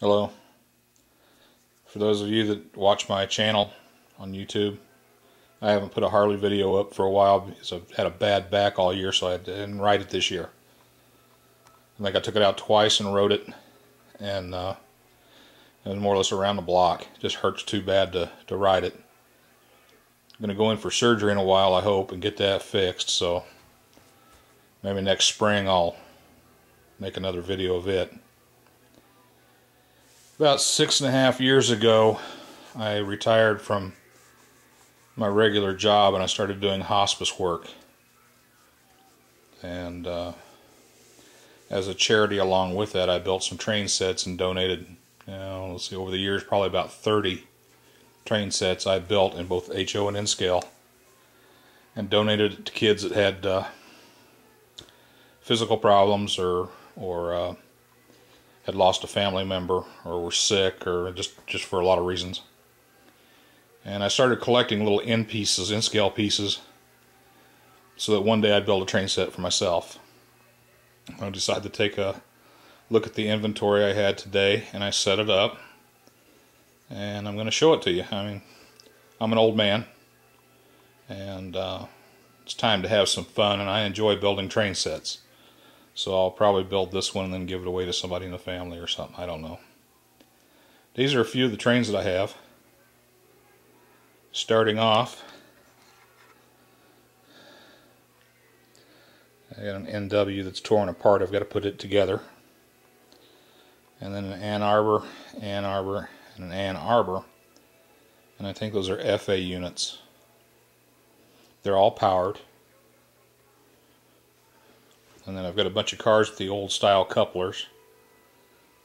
Hello. For those of you that watch my channel on YouTube, I haven't put a Harley video up for a while because I've had a bad back all year, so I didn't ride it this year. I think I took it out twice and rode it, and it was more or less around the block. It just hurts too bad to ride it. I'm going to go in for surgery in a while, I hope, and get that fixed, so maybe next spring I'll make another video of it. About 6.5 years ago, I retired from my regular job and I started doing hospice work. And as a charity along with that, I built some train sets and donated, let's see, over the years, probably about 30 train sets I built in both HO and N-scale, and donated it to kids that had physical problems or had lost a family member or were sick, or just for a lot of reasons. And I started collecting little N pieces, N-scale pieces, so that one day I'd build a train set for myself. I decided to take a look at the inventory I had today, and I set it up, and I'm going to show it to you. I mean, I'm an old man, and it's time to have some fun, and I enjoy building train sets. So I'll probably build this one and then give it away to somebody in the family or something. I don't know. These are a few of the trains that I have. Starting off, I got an NW that's torn apart. I've got to put it together. And then an Ann Arbor, and an Ann Arbor. And I think those are FA units. They're all powered. And then I've got a bunch of cars with the old style couplers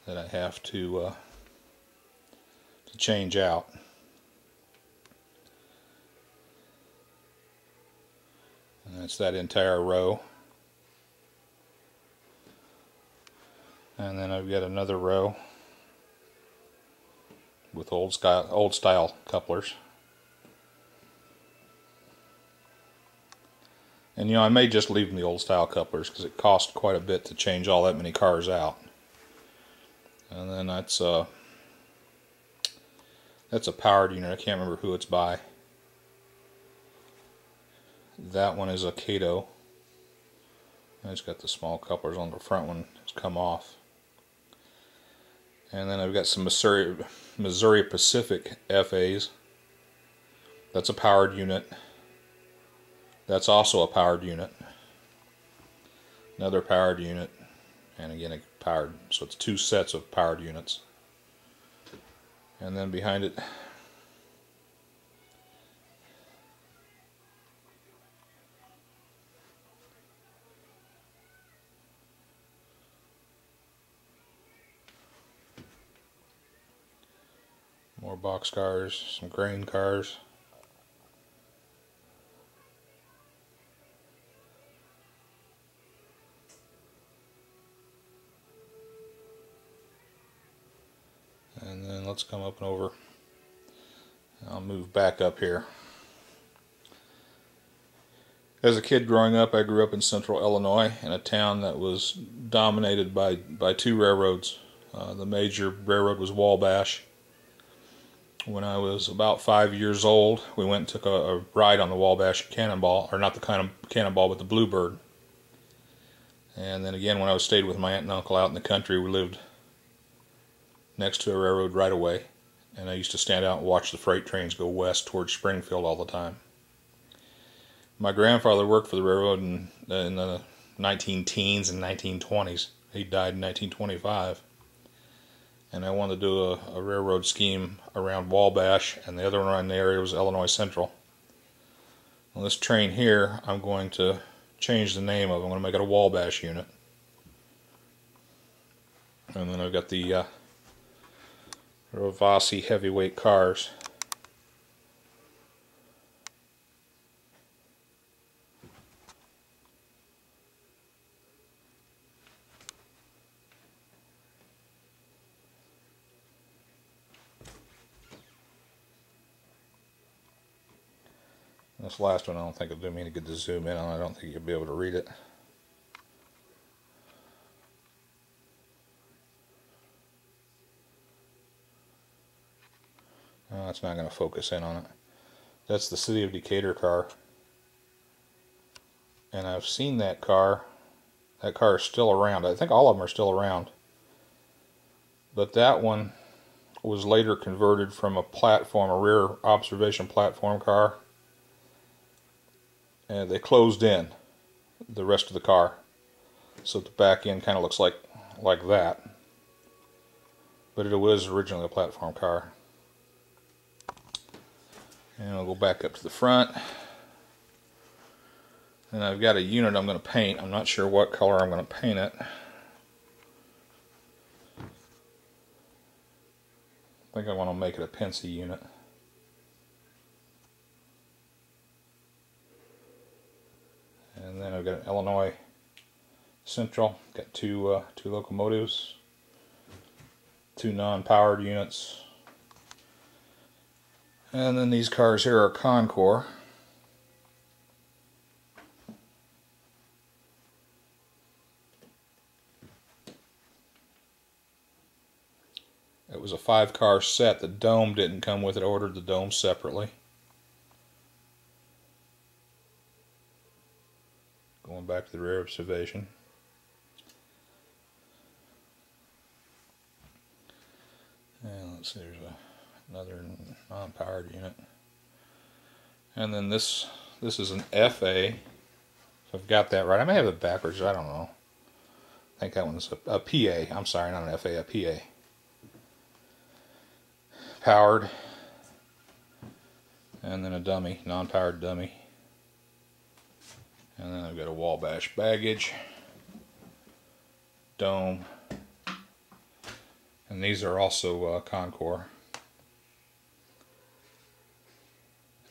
that I have to change out. And that's that entire row. And then I've got another row with old style couplers. And I may just leave them the old style couplers because it costs quite a bit to change all that many cars out. And then that's a powered unit. I can't remember who it's by. That one is a Kato. And it's got the small couplers on the front one. It's come off. And then I've got some Missouri Pacific FAs. That's a powered unit. That's also a powered unit. Another powered unit. And again, a powered. So it's two sets of powered units. And then behind it, more box cars, some grain cars. And then let's come up and over. I'll move back up here. As a kid growing up, I grew up in central Illinois in a town that was dominated by two railroads. The major railroad was Wabash. When I was about 5 years old, we went and took a ride on the Wabash Cannonball, or not the kind of Cannonball, but the Bluebird. And then again, when I stayed with my aunt and uncle out in the country, we lived next to a railroad right away, and I used to stand out and watch the freight trains go west towards Springfield all the time. My grandfather worked for the railroad in the 19-teens and 1920s. He died in 1925. And I wanted to do a railroad scheme around Wabash, and the other one around the area was Illinois Central. Well, this train here, I'm going to change the name of. I'm going to make it a Wabash unit. And then I've got the Ravasi heavyweight cars. This last one, I don't think it'll do me any good to zoom in on. I don't think you'll be able to read it. Oh, it's not going to focus in on it. That's the City of Decatur car. And I've seen that car. That car is still around. I think all of them are still around. But that one was later converted from a platform, a rear observation platform car. And they closed in the rest of the car. So the back end kind of looks like that. But it was originally a platform car. And I'll go back up to the front. And I've got a unit I'm going to paint. I'm not sure what color I'm going to paint it. I think I want to make it a Penske unit. And then I've got an Illinois Central. Got two locomotives, 2 non-powered units. And then these cars here are Concours. It was a 5-car set. The dome didn't come with it. I ordered the dome separately. Going back to the rear observation. And let's see, there's another non-powered unit. And then this is an FA. If I've got that right. I may have it backwards. I don't know. I think that one's a PA. I'm sorry, not an FA, a PA. Powered. And then a dummy, non-powered dummy. And then I've got a Wabash baggage. Dome. And these are also Concours.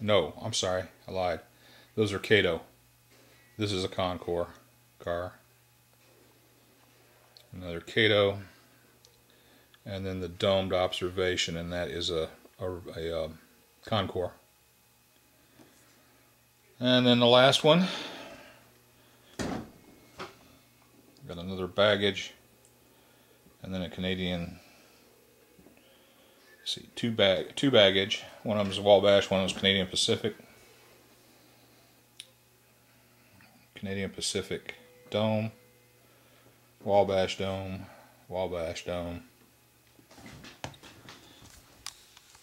No, I'm sorry, I lied. Those are Kato. This is a Concours car. Another Kato. And then the domed observation, and that is a Concours. And then the last one. Got another baggage. And then a Canadian. Let's see, two baggage. One of them is Wabash, one of them is Canadian Pacific. Canadian Pacific dome. Wabash dome. Wabash dome.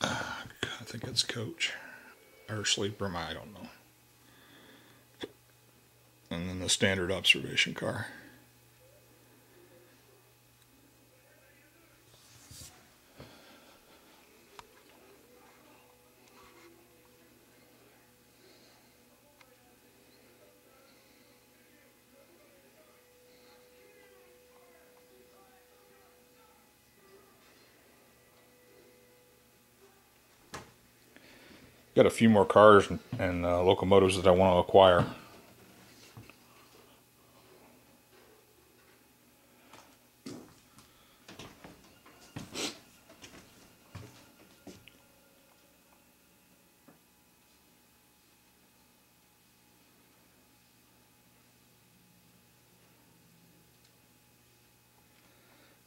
I think it's Coach or Sleeper, I don't know. And then the standard observation car. Got a few more cars and locomotives that I want to acquire.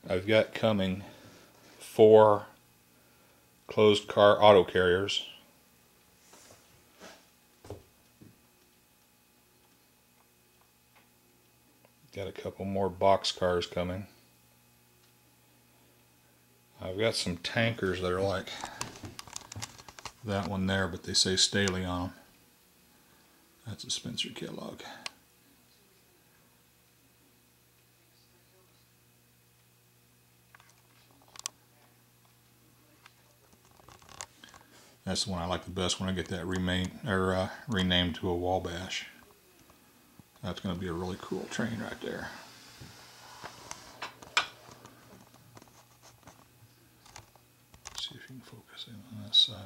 I've got coming 4 closed car auto carriers. Got a couple more box cars coming. I've got some tankers that are like that one there, but they say Staley on them. That's a Spencer Kellogg. That's the one I like the best when I get that renamed to a Wabash. That's going to be a really cool train right there. Let's see if you can focus in on that side.